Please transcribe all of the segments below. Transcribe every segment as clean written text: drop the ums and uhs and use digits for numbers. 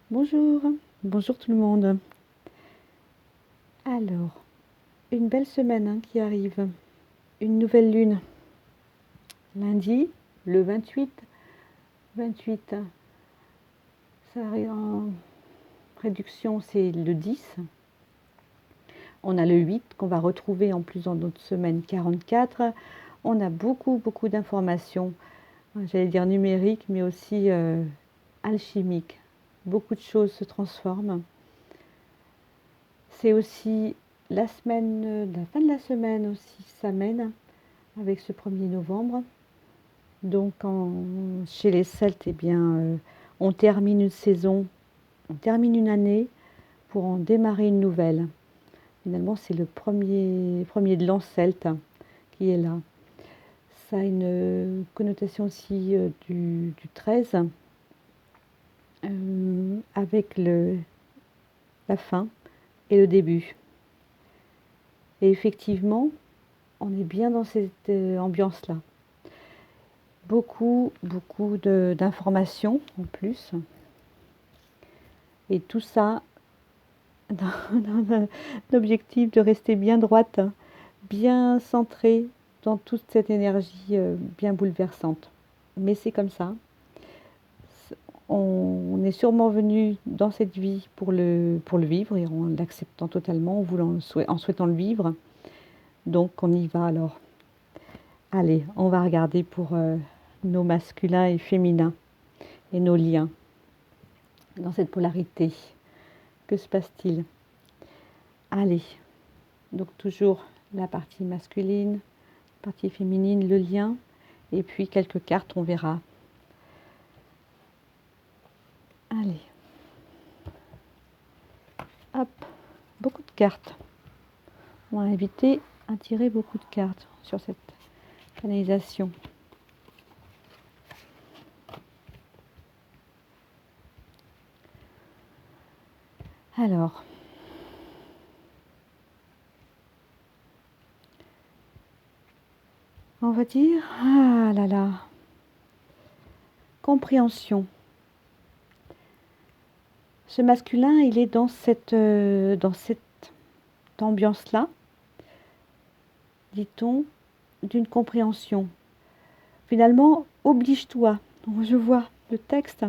Bonjour, bonjour tout le monde. Alors, une belle semaine qui arrive, une nouvelle lune. Lundi, le 28, 28, ça arrive en réduction, c'est le 10. On a le 8 qu'on va retrouver en plus dans notre semaine 44. On a beaucoup, beaucoup d'informations, j'allais dire numériques, mais aussi alchimiques. Beaucoup de choses se transforment. C'est aussi la semaine, la fin de la semaine aussi s'amène avec ce 1er novembre. Donc chez les Celtes, eh bien, on termine une saison, on termine une année pour en démarrer une nouvelle. Finalement, c'est le premier de l'an celte qui est là. Ça a une connotation aussi du 13, avec la fin et le début. Et effectivement, on est bien dans cette ambiance-là. Beaucoup, beaucoup d'informations en plus. Et tout ça dans l'objectif de rester bien droite, bien centrée dans toute cette énergie bien bouleversante. Mais c'est comme ça. On est sûrement venu dans cette vie pour le vivre et en l'acceptant totalement, en souhaitant le vivre. Donc on y va alors. Allez, on va regarder pour nos masculins et féminins et nos liens dans cette polarité. Que se passe-t-il? Allez, donc toujours la partie masculine, partie féminine, le lien, et puis quelques cartes, on verra. Allez, hop, beaucoup de cartes. On va inviter à tirer beaucoup de cartes sur cette canalisation. Alors, on va dire, ah là là, compréhension. Ce masculin, il est dans cette ambiance-là, dit-on, d'une compréhension. Finalement, oblige-toi. Je vois le texte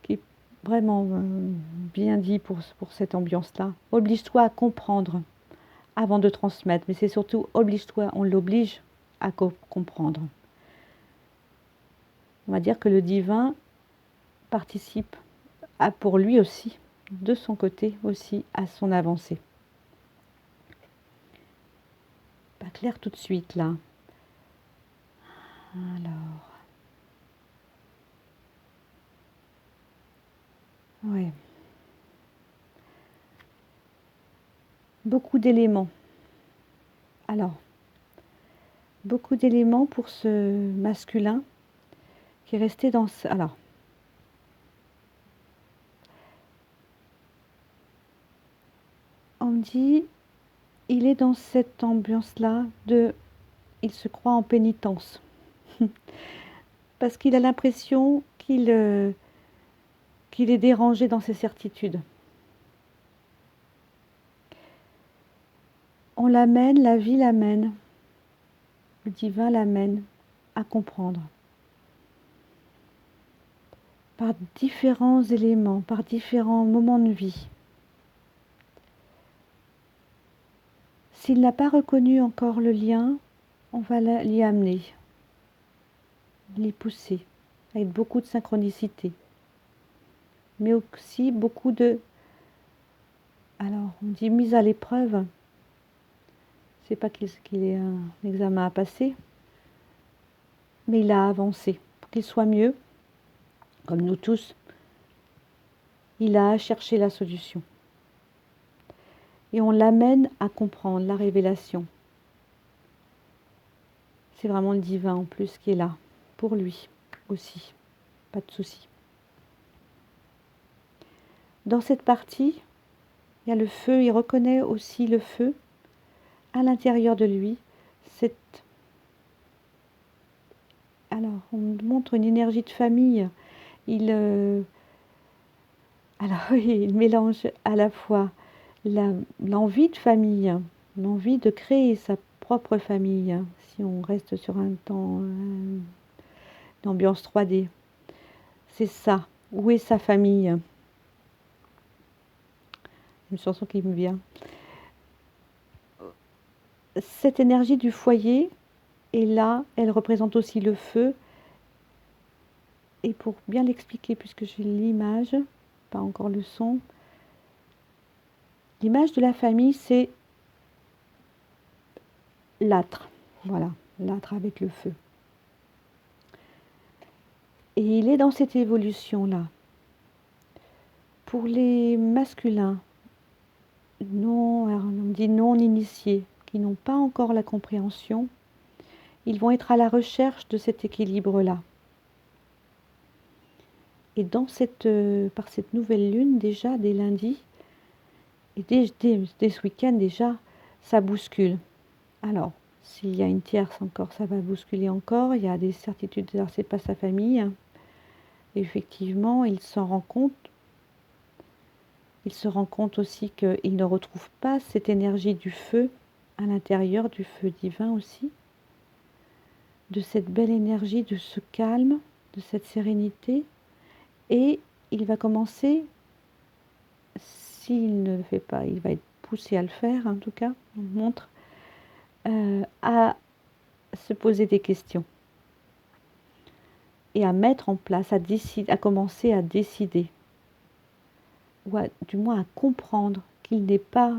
qui est vraiment bien dit pour cette ambiance-là. Oblige-toi à comprendre avant de transmettre, mais c'est surtout oblige-toi, on l'oblige à comprendre. On va dire que le divin participe pour lui aussi, de son côté aussi, à son avancée. Pas clair tout de suite là. Alors. Ouais. Beaucoup d'éléments. Alors, beaucoup d'éléments pour ce masculin qui est resté dans ce... Alors, on me dit, il est dans cette ambiance-là de... Il se croit en pénitence. Parce qu'il a l'impression qu'il est dérangé dans ses certitudes. On l'amène, la vie l'amène, le divin l'amène à comprendre. Par différents éléments, par différents moments de vie. S'il n'a pas reconnu encore le lien, on va l'y amener, l'y pousser, avec beaucoup de synchronicité. Mais aussi beaucoup de... Alors, on dit mise à l'épreuve. C'est pas qu'il ait un examen à passer, mais il a avancé. Pour qu'il soit mieux, comme nous tous, il a cherché la solution. Et on l'amène à comprendre la révélation. C'est vraiment le divin en plus qui est là, pour lui aussi. Pas de souci. Dans cette partie, il y a le feu, il reconnaît aussi le feu à l'intérieur de lui. Alors, on montre une énergie de famille. Il Alors oui, il mélange à la fois l'envie de famille, l'envie de créer sa propre famille, si on reste sur un temps d'ambiance 3D. C'est ça. Où est sa famille? Une chanson qui me vient. Cette énergie du foyer est là, elle représente aussi le feu. Et pour bien l'expliquer, puisque j'ai l'image, pas encore le son, l'image de la famille, c'est l'âtre. Voilà, l'âtre avec le feu. Et il est dans cette évolution-là. Pour les masculins, non, on dit non initiés, qui n'ont pas encore la compréhension, ils vont être à la recherche de cet équilibre-là. Et par cette nouvelle lune, déjà, dès lundi, et dès ce week-end, déjà, ça bouscule. Alors, s'il y a une tierce encore, ça va bousculer encore. Il y a des certitudes, alors c'est pas sa famille. Et effectivement, il s'en rend compte. Il se rend compte aussi qu'il ne retrouve pas cette énergie du feu à l'intérieur, du feu divin aussi, de cette belle énergie, de ce calme, de cette sérénité. Et il va commencer, s'il ne le fait pas, il va être poussé à le faire, en tout cas, on montre, à se poser des questions et à mettre en place, à commencer à décider, ou du moins à comprendre qu'il n'est pas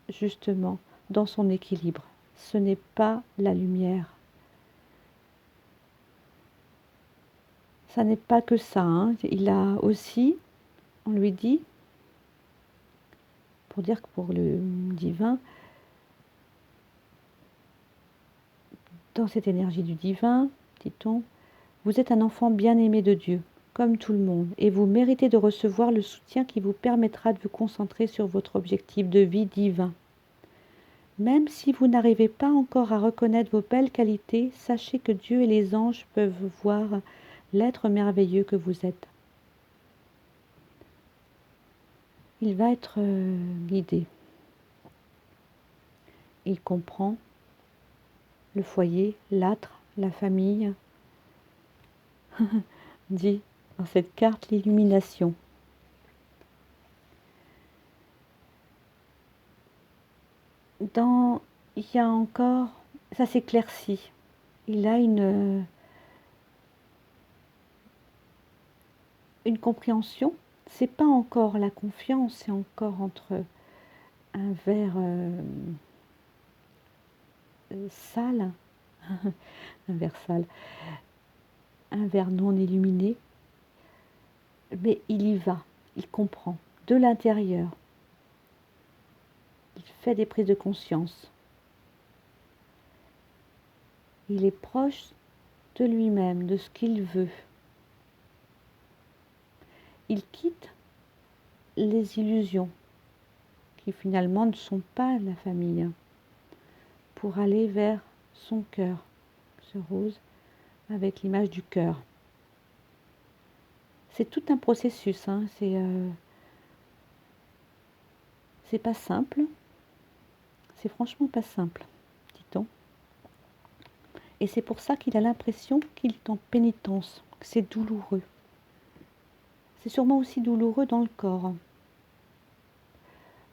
justement dans son équilibre. Ce n'est pas la lumière. Ça n'est pas que ça, hein. Il a aussi, on lui dit, pour dire que pour le divin, dans cette énergie du divin, dit-on, vous êtes un enfant bien-aimé de Dieu, comme tout le monde, et vous méritez de recevoir le soutien qui vous permettra de vous concentrer sur votre objectif de vie divin. Même si vous n'arrivez pas encore à reconnaître vos belles qualités, sachez que Dieu et les anges peuvent voir l'être merveilleux que vous êtes. Il va être guidé. Il comprend le foyer, l'âtre, la famille, dit dans cette carte l'illumination. Il y a encore, ça s'éclaircit. Il a une compréhension. C'est pas encore la confiance, c'est encore entre un verre sale, un verre sale, un verre non illuminé, mais il y va, il comprend de l'intérieur. Il fait des prises de conscience. Il est proche de lui-même, de ce qu'il veut. Il quitte les illusions qui finalement ne sont pas la famille pour aller vers son cœur, ce rose avec l'image du cœur. C'est tout un processus, hein. C'est pas simple, c'est franchement pas simple, dit-on. Et c'est pour ça qu'il a l'impression qu'il est en pénitence, que c'est douloureux. C'est sûrement aussi douloureux dans le corps.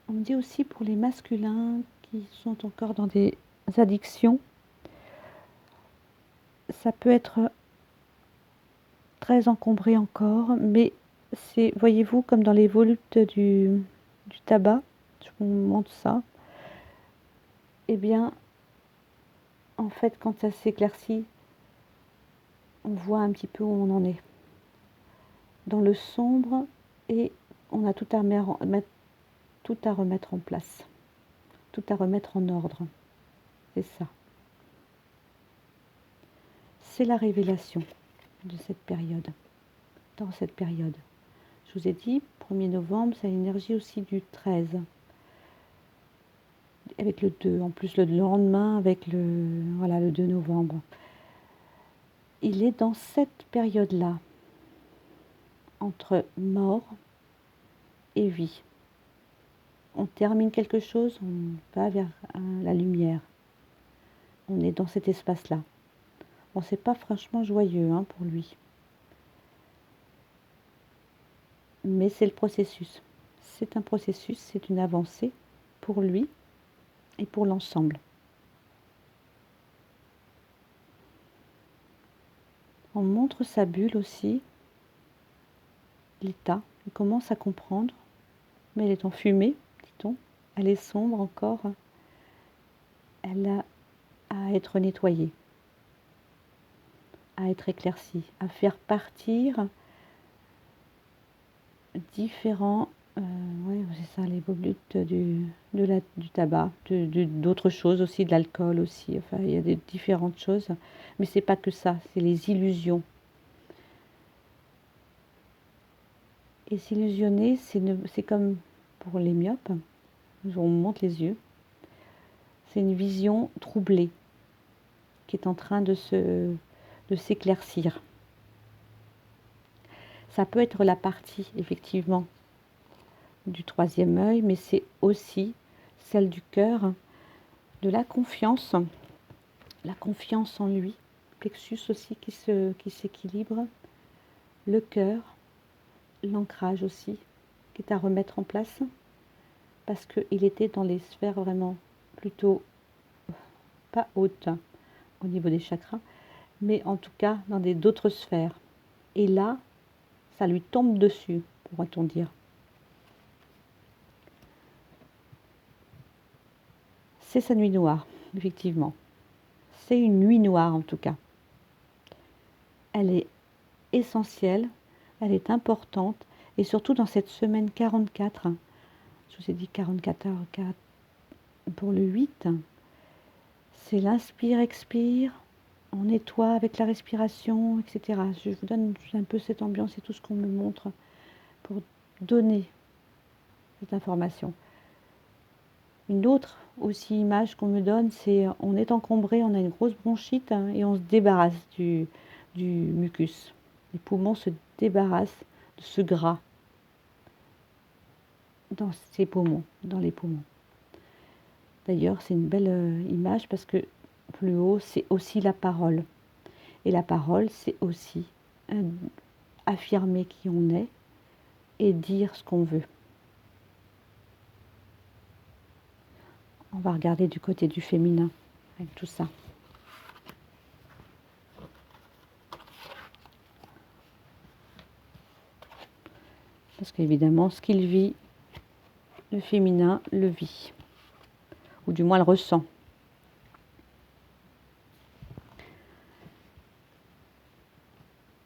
On me dit aussi pour les masculins qui sont encore dans des addictions, ça peut être très encombré encore, mais c'est, voyez-vous, comme dans les volutes du tabac, je vous montre ça, eh bien, en fait, quand ça s'éclaircit, on voit un petit peu où on en est. Dans le sombre, et on a tout à remettre en place, tout à remettre en ordre. C'est ça. C'est la révélation de cette période, dans cette période. Je vous ai dit, 1er novembre, c'est l'énergie aussi du 13, avec le 2, en plus le lendemain avec le 2 novembre. Il est dans cette période-là, entre mort et vie. On termine quelque chose, on va vers la lumière. On est dans cet espace-là. Bon, c'est pas franchement joyeux pour lui. Mais c'est le processus. C'est un processus, c'est une avancée pour lui et pour l'ensemble. On montre sa bulle aussi, l'état. Il commence à comprendre, mais elle est en fumée, dit-on. Elle est sombre encore. Elle a à être nettoyée, à être éclaircie, à faire partir différents, ouais, c'est ça, les volutes du tabac, d'autres choses aussi, de l'alcool aussi. Enfin, il y a des différentes choses, mais c'est pas que ça, c'est les illusions. Et s'illusionner, c'est comme pour les myopes, on monte les yeux, c'est une vision troublée qui est en train de s'éclaircir. Ça peut être la partie, effectivement, du troisième œil, mais c'est aussi celle du cœur, de la confiance en lui, plexus aussi qui s'équilibre, le cœur, l'ancrage aussi, qui est à remettre en place, parce qu'il était dans les sphères vraiment plutôt pas hautes au niveau des chakras, mais en tout cas dans d'autres sphères. Et là, ça lui tombe dessus, pourrait-on dire. C'est sa nuit noire, effectivement. C'est une nuit noire en tout cas. Elle est essentielle, elle est importante, et surtout dans cette semaine 44, je vous ai dit 44 heures 4 pour le 8, c'est l'inspire-expire, on nettoie avec la respiration, etc. Je vous donne un peu cette ambiance et tout ce qu'on me montre pour donner cette information. Une autre aussi image qu'on me donne, c'est on est encombré, on a une grosse bronchite et on se débarrasse du mucus. Les poumons se débarrassent de ce gras dans ses poumons, dans les poumons. D'ailleurs, c'est une belle image parce que plus haut, c'est aussi la parole. Et la parole, c'est aussi affirmer qui on est et dire ce qu'on veut. On va regarder du côté du féminin avec tout ça. Parce qu'évidemment, ce qu'il vit, le féminin le vit. Ou du moins le ressent.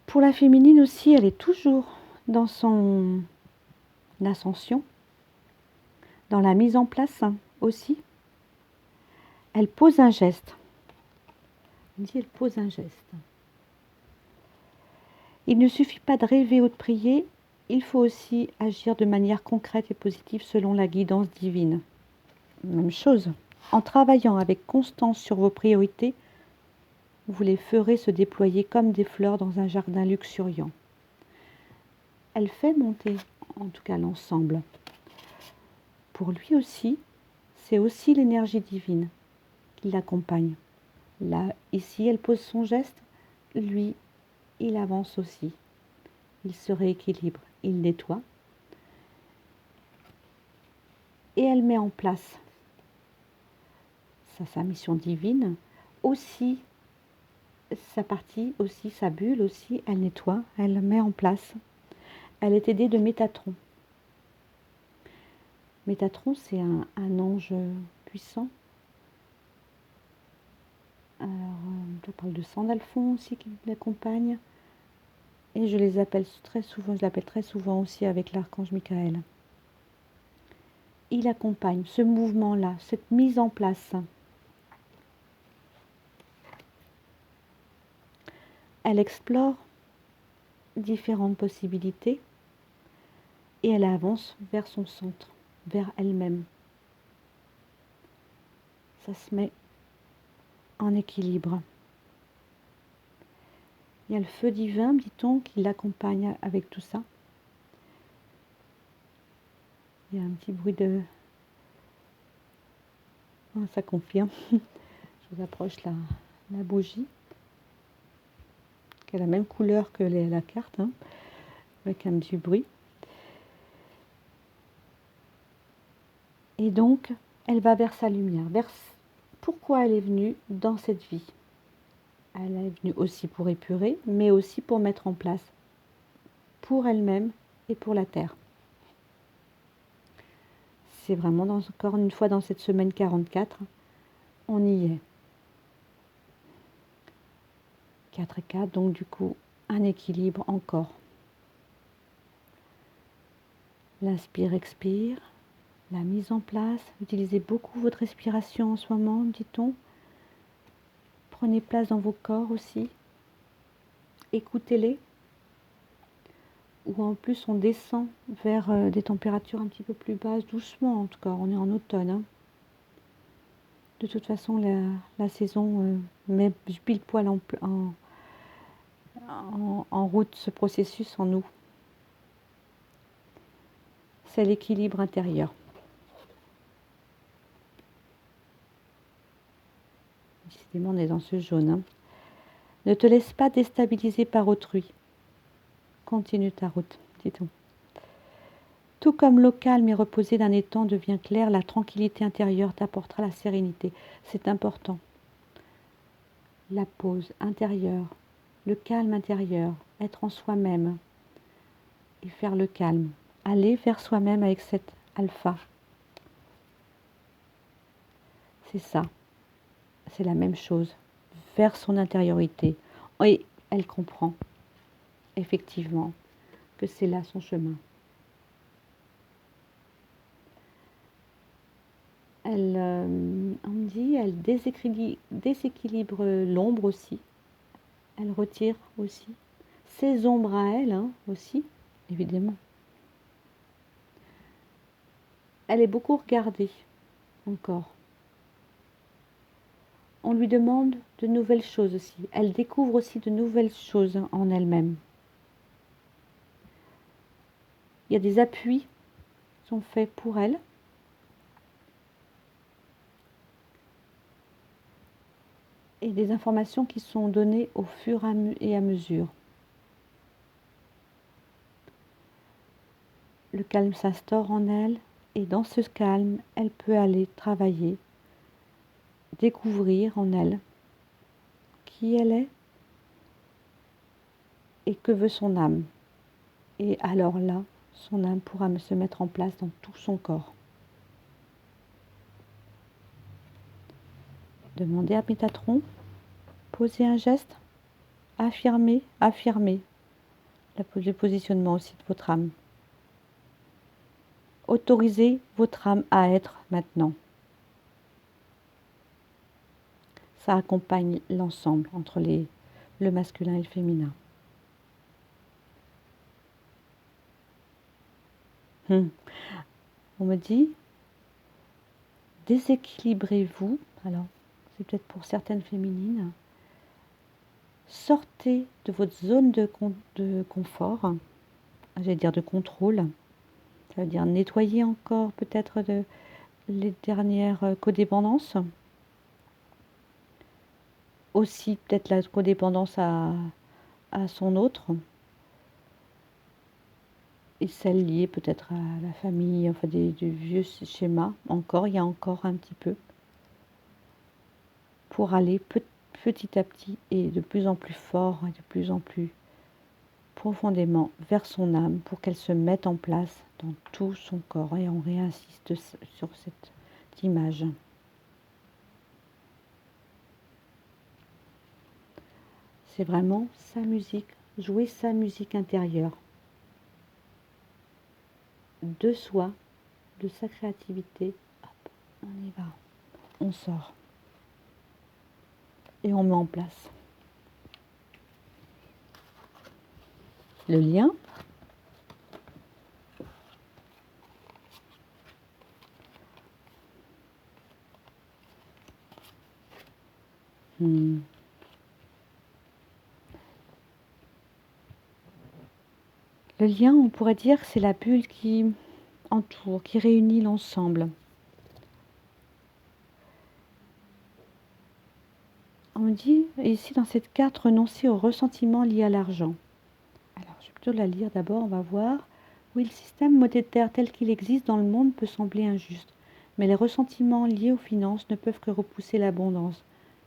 Pour la féminine aussi, elle est toujours dans son ascension, dans la mise en place aussi. Elle pose un geste. On dit elle pose un geste. Il ne suffit pas de rêver ou de prier, il faut aussi agir de manière concrète et positive selon la guidance divine. Même chose. En travaillant avec constance sur vos priorités, vous les ferez se déployer comme des fleurs dans un jardin luxuriant. Elle fait monter, en tout cas l'ensemble. Pour lui aussi, c'est aussi l'énergie divine qui l'accompagne. Là, ici, elle pose son geste, lui, il avance aussi. Il se rééquilibre, il nettoie. Et elle met en place sa mission divine, aussi sa partie, aussi sa bulle, aussi elle nettoie, elle met en place. Elle est aidée de Métatron. Métatron, c'est un ange puissant. Alors, je parle de Sandalphon aussi qui l'accompagne. Et je l'appelle très souvent aussi avec l'archange Michael. Il accompagne ce mouvement-là, cette mise en place. Elle explore différentes possibilités et elle avance vers son centre, vers elle-même. Ça se met en équilibre. Il y a le feu divin, dit-on, qui l'accompagne avec tout ça. Il y a un petit bruit de... Ah, ça confirme. Je vous approche la bougie, qui a la même couleur que la carte, hein, avec un petit bruit. Et donc, elle va vers sa lumière. Pourquoi elle est venue dans cette vie? Elle est venue aussi pour épurer, mais aussi pour mettre en place pour elle-même et pour la Terre. C'est vraiment encore une fois dans cette semaine 44, on y est. 4 et 4, donc du coup, un équilibre encore. L'inspire, expire, la mise en place. Utilisez beaucoup votre respiration en ce moment, dit-on. Prenez place dans vos corps aussi. Écoutez-les. Ou en plus, on descend vers des températures un petit peu plus basses, doucement en tout cas. On est en automne, hein. De toute façon, la saison met pile poil en route ce processus en nous. C'est l'équilibre intérieur. Décidément, on est dans ce jaune, hein. Ne te laisse pas déstabiliser par autrui. Continue ta route, dit-on. Tout comme l'eau calme et reposée d'un étang devient claire, la tranquillité intérieure t'apportera la sérénité. C'est important. La pause intérieure, le calme intérieur, être en soi-même et faire le calme. Aller vers soi-même avec cet alpha. C'est ça. C'est la même chose. Vers son intériorité. Et elle comprend effectivement que c'est là son chemin. On me dit, elle déséquilibre l'ombre aussi. Elle retire aussi ses ombres à elle, hein, aussi, évidemment. Elle est beaucoup regardée, encore. On lui demande de nouvelles choses aussi. Elle découvre aussi de nouvelles choses en elle-même. Il y a des appuis qui sont faits pour elle. Et des informations qui sont données au fur et à mesure. Le calme s'instaure en elle et dans ce calme, elle peut aller travailler, découvrir en elle qui elle est et que veut son âme. Et alors là, son âme pourra se mettre en place dans tout son corps. Demandez à Métatron, posez un geste, affirmez le positionnement aussi de votre âme. Autorisez votre âme à être maintenant. Ça accompagne l'ensemble entre le masculin et le féminin. On me dit, déséquilibrez-vous. Alors, c'est peut-être pour certaines féminines. Sortez de votre zone de confort, j'allais dire de contrôle. Ça veut dire nettoyer encore peut-être les dernières codépendances. Aussi peut-être la codépendance à son autre. Et celle liée peut-être à la famille, enfin du vieux schéma. Il y a encore un petit peu. Pour aller petit à petit et de plus en plus fort et de plus en plus profondément vers son âme pour qu'elle se mette en place dans tout son corps. Et on réinsiste sur cette image. C'est vraiment sa musique, jouer sa musique intérieure. De soi, de sa créativité. Hop, on y va. On sort. Et on met en place. Le lien. Le lien, on pourrait dire, c'est la bulle qui entoure, qui réunit l'ensemble. On dit ici dans cette carte renoncer aux ressentiments liés à l'argent. Alors je vais plutôt la lire d'abord, on va voir. Oui, le système monétaire tel qu'il existe dans le monde peut sembler injuste, mais les ressentiments liés aux finances ne peuvent que repousser l'abondance.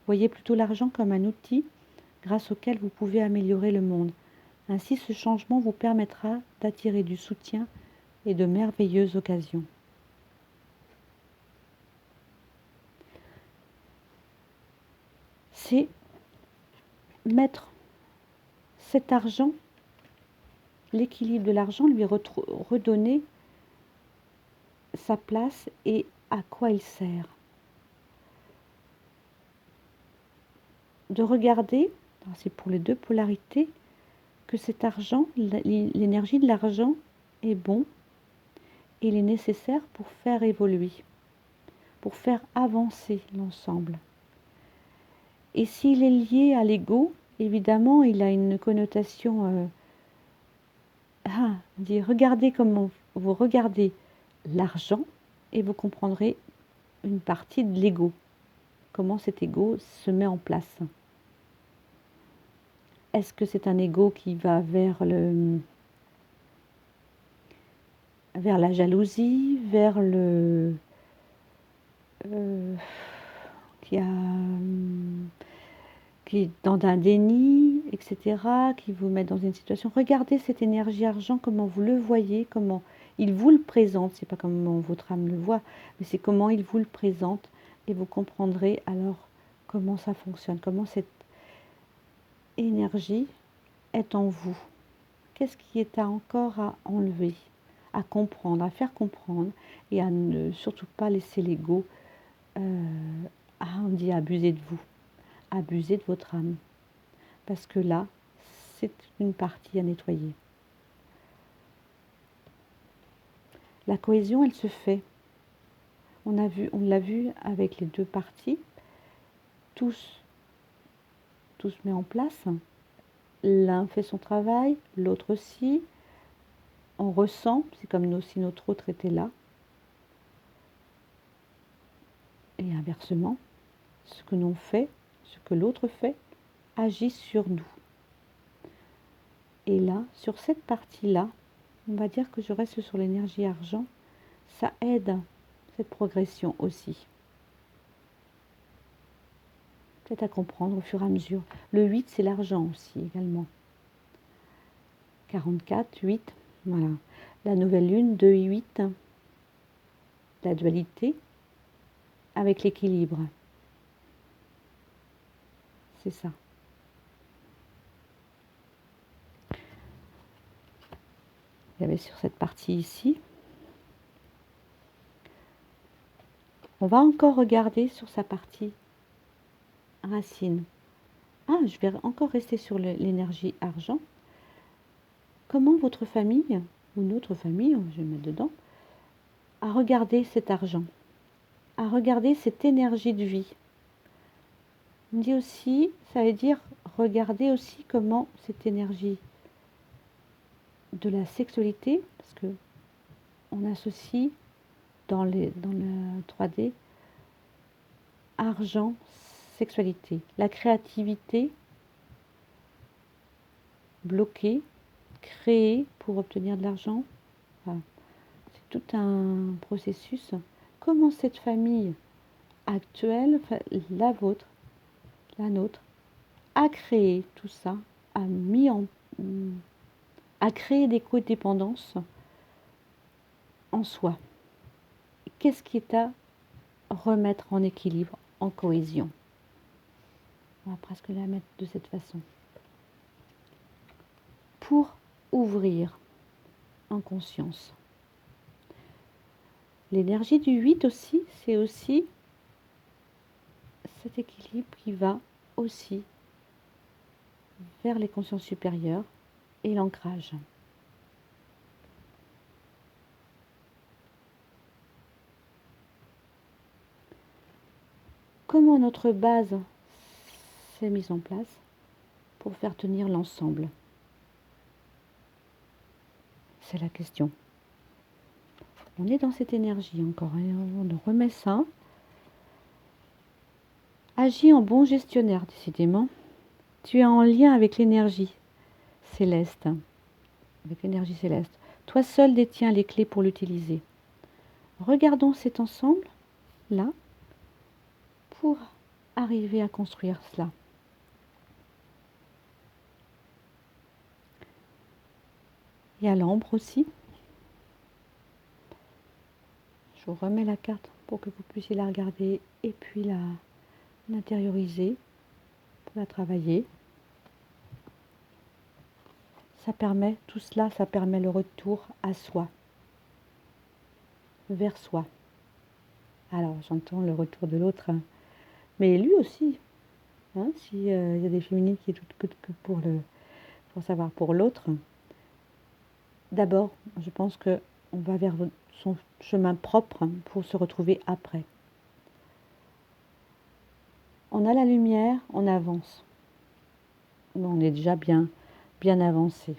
Voyez plutôt l'argent comme un outil grâce auquel vous pouvez améliorer le monde. Ainsi, ce changement vous permettra d'attirer du soutien et de merveilleuses occasions. C'est mettre cet argent, l'équilibre de l'argent, lui redonner sa place et à quoi il sert. De regarder, c'est pour les deux polarités, que cet argent, l'énergie de l'argent est bon et il est nécessaire pour faire évoluer, pour faire avancer l'ensemble. Et s'il est lié à l'ego, évidemment, il a une connotation. Regardez comment vous regardez l'argent et vous comprendrez une partie de l'ego, comment cet ego se met en place. Est-ce que c'est un ego qui va vers la jalousie, vers qui est dans un déni, etc., qui vous met dans une situation. Regardez cette énergie argent, comment vous le voyez, comment il vous le présente. C'est pas comment votre âme le voit, mais c'est comment il vous le présente, et vous comprendrez alors comment ça fonctionne, comment cette énergie est en vous. Qu'est-ce qui est encore à enlever, à comprendre, à faire comprendre, et à ne surtout pas laisser l'ego abuser de vous, abuser de votre âme. Parce que là, c'est une partie à nettoyer. La cohésion, elle se fait. On l'a vu avec les deux parties. Tout se met en place. L'un fait son travail, l'autre aussi. On ressent, c'est comme si notre autre était là. Et inversement, ce que l'on fait, ce que l'autre fait, agit sur nous. Et là, sur cette partie-là, on va dire que je reste sur l'énergie argent, ça aide cette progression aussi. Peut-être à comprendre au fur et à mesure. Le 8, c'est l'argent aussi également. 44, 8, voilà. La nouvelle lune, 2 et 8, la dualité avec l'équilibre. C'est ça. Il y avait sur cette partie ici. On va encore regarder sur sa partie racine. Je vais encore rester sur l'énergie argent. Comment votre famille, ou notre famille, je vais mettre dedans, a regardé cet argent, a regardé cette énergie de vie. On dit aussi, ça veut dire regarder aussi comment cette énergie de la sexualité, parce que on associe dans la 3D argent, sexualité, la créativité bloquée, créée pour obtenir de l'argent. Voilà. C'est tout un processus. Comment cette famille actuelle, la vôtre, la nôtre, a créé tout ça, a créé des codépendances en soi. Qu'est-ce qui est à remettre en équilibre, en cohésion? On va presque la mettre de cette façon. Pour ouvrir en conscience. L'énergie du 8 aussi, c'est aussi cet équilibre qui va aussi vers les consciences supérieures et l'ancrage. Comment notre base s'est mise en place pour faire tenir l'ensemble? C'est la question. On est dans cette énergie encore. Et on remet ça. Agis en bon gestionnaire, décidément. Tu es en lien avec l'énergie céleste. Avec l'énergie céleste. Toi seul détiens les clés pour l'utiliser. Regardons cet ensemble, là, pour arriver à construire cela. Il y a l'ambre aussi. Je vous remets la carte pour que vous puissiez la regarder et puis l'intérioriser, pour la travailler. Ça permet, tout cela, ça permet le retour à soi, vers soi. Alors, j'entends le retour de l'autre, hein, mais lui aussi. Hein, si, y a des féminines qui écoutent que pour savoir pour l'autre. D'abord, je pense qu'on va vers son chemin propre pour se retrouver après. On a la lumière, on avance. On est déjà bien avancé.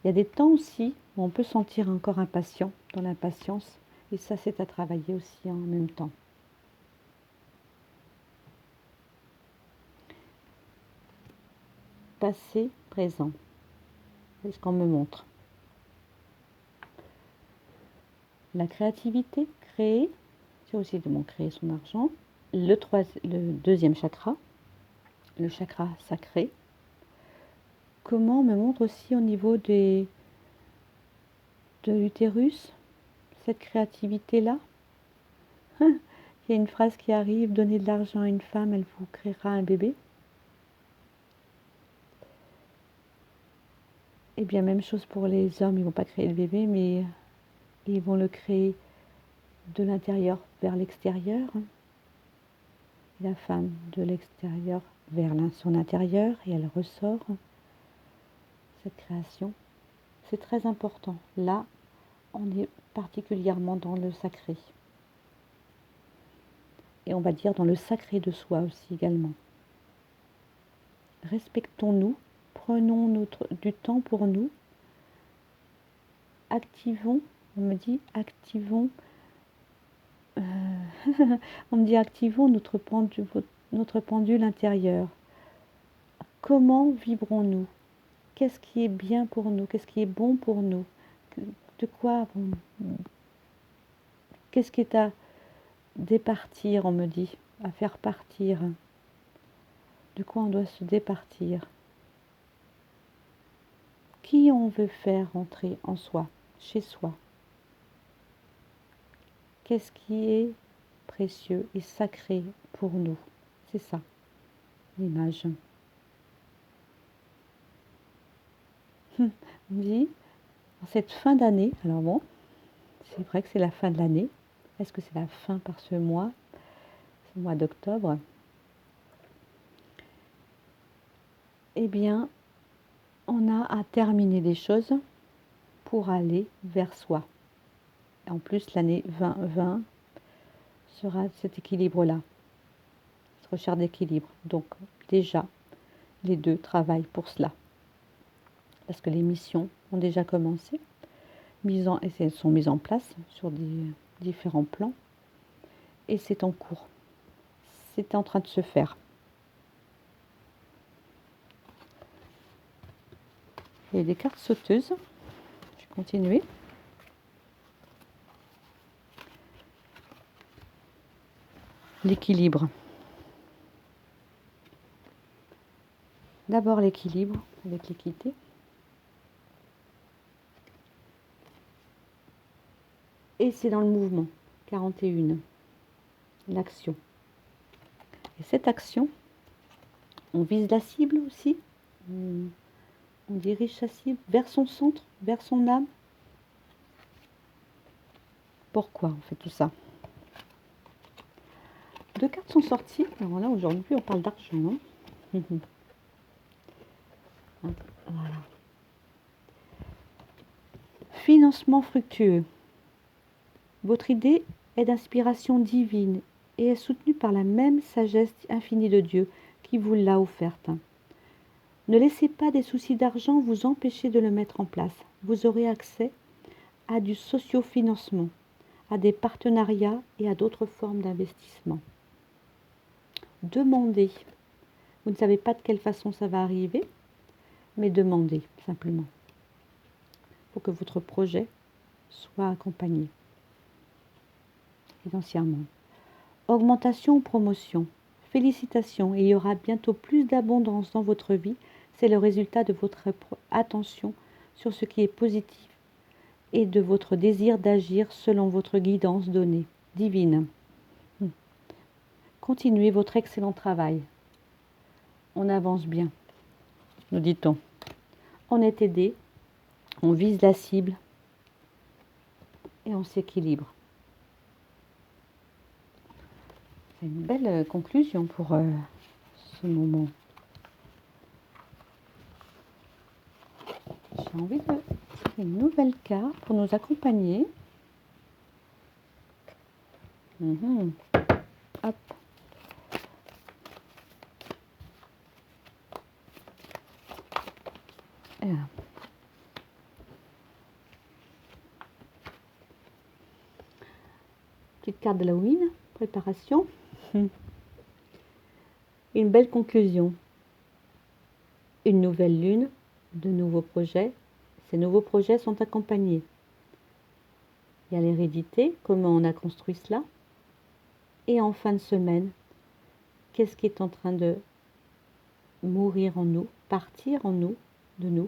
Il y a des temps aussi où on peut sentir encore impatient, dans l'impatience, et ça c'est à travailler aussi en même temps. Passé, présent. C'est ce qu'on me montre. La créativité, créer, c'est aussi de créer son argent. Le deuxième chakra, le chakra sacré. Comment on me montre aussi au niveau de l'utérus, cette créativité-là. Il y a une phrase qui arrive, donnez de l'argent à une femme, elle vous créera un bébé. Eh bien, même chose pour les hommes, ils ne vont pas créer le bébé, mais ils vont le créer de l'intérieur vers l'extérieur. La femme de l'extérieur vers son intérieur et elle ressort cette création. C'est très important. Là, on est particulièrement dans le sacré. Et on va dire dans le sacré de soi aussi également. Respectons-nous, prenons du temps pour nous, activons, on me dit activons, on me dit activons notre pendule intérieure. Comment vibrons-nous? Qu'est-ce qui est bien pour nous? Qu'est-ce qui est bon pour nous? De quoi qu'est-ce qui est à départir, on me dit, à faire partir? De quoi on doit se départir? Qui on veut faire entrer en soi, chez soi? Qu'est-ce qui est précieux et sacré pour nous? C'est ça, l'image. On dit, en cette fin d'année, alors bon, c'est vrai que c'est la fin de l'année. Est-ce que c'est la fin par ce mois d'octobre? Eh bien, on a à terminer des choses pour aller vers soi. Et en plus, l'année 2020 sera cet équilibre-là, cette recherche d'équilibre. Donc, déjà, les deux travaillent pour cela. Parce que les missions ont déjà commencé, et elles sont mises en place sur différents plans. Et c'est en cours. C'est en train de se faire. Il y a des cartes sauteuses. Je vais continuer. L'équilibre. D'abord l'équilibre avec l'équité. Et c'est dans le mouvement. 41. L'action. Et cette action, on vise la cible aussi. On dirige sa cible vers son centre, vers son âme. Pourquoi on fait tout ça? Deux cartes sont sorties. Alors là, aujourd'hui, on parle d'argent. Hein. Voilà. Financement fructueux. Votre idée est d'inspiration divine et est soutenue par la même sagesse infinie de Dieu qui vous l'a offerte. Ne laissez pas des soucis d'argent vous empêcher de le mettre en place. Vous aurez accès à du sociofinancement, à des partenariats et à d'autres formes d'investissement. Demandez. Vous ne savez pas de quelle façon ça va arriver, mais demandez simplement pour que votre projet soit accompagné financièrement. Augmentation ou promotion. Félicitations, il y aura bientôt plus d'abondance dans votre vie. C'est le résultat de votre attention sur ce qui est positif et de votre désir d'agir selon votre guidance donnée, divine. Continuez votre excellent travail. On avance bien, nous dit-on. On est aidé, on vise la cible et on s'équilibre. C'est une belle conclusion pour ce moment. J'ai envie de tirer une nouvelle carte pour nous accompagner. Hop. Et là. Petite carte de l'Halloween, préparation. Une belle conclusion. Une nouvelle lune, de nouveaux projets. Ces nouveaux projets sont accompagnés. Il y a l'hérédité, comment on a construit cela. Et en fin de semaine, qu'est-ce qui est en train de mourir en nous, partir en nous, de nous,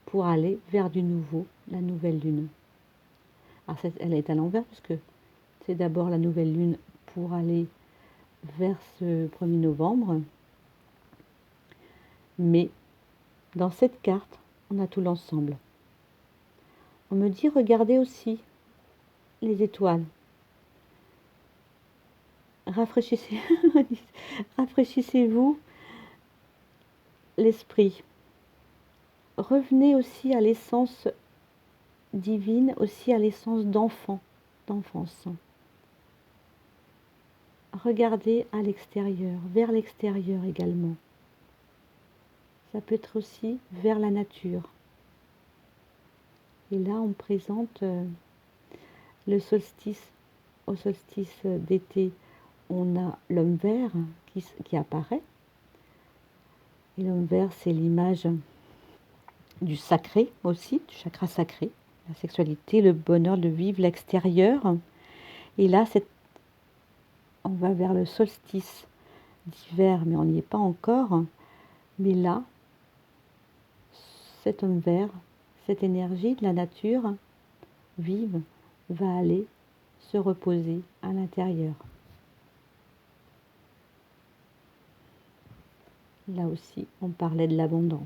pour aller vers du nouveau, la nouvelle lune. Alors elle est à l'envers puisque c'est d'abord la nouvelle lune pour aller vers ce 1er novembre. Mais dans cette carte, on a tout l'ensemble. On me dit, regardez aussi les étoiles. Rafraîchissez-vous l'esprit. Revenez aussi à l'essence divine, aussi à l'essence d'enfance. Regardez à l'extérieur, vers l'extérieur également. Ça peut être aussi vers la nature. Et là, on présente le solstice. Au solstice d'été, on a l'homme vert qui apparaît. Et l'homme vert, c'est l'image du sacré aussi, du chakra sacré, la sexualité, le bonheur de vivre l'extérieur. Et là, on va vers le solstice d'hiver, mais on n'y est pas encore. Mais là, cet homme vert, cette énergie de la nature vive, va aller se reposer à l'intérieur. Là aussi, on parlait de l'abondance.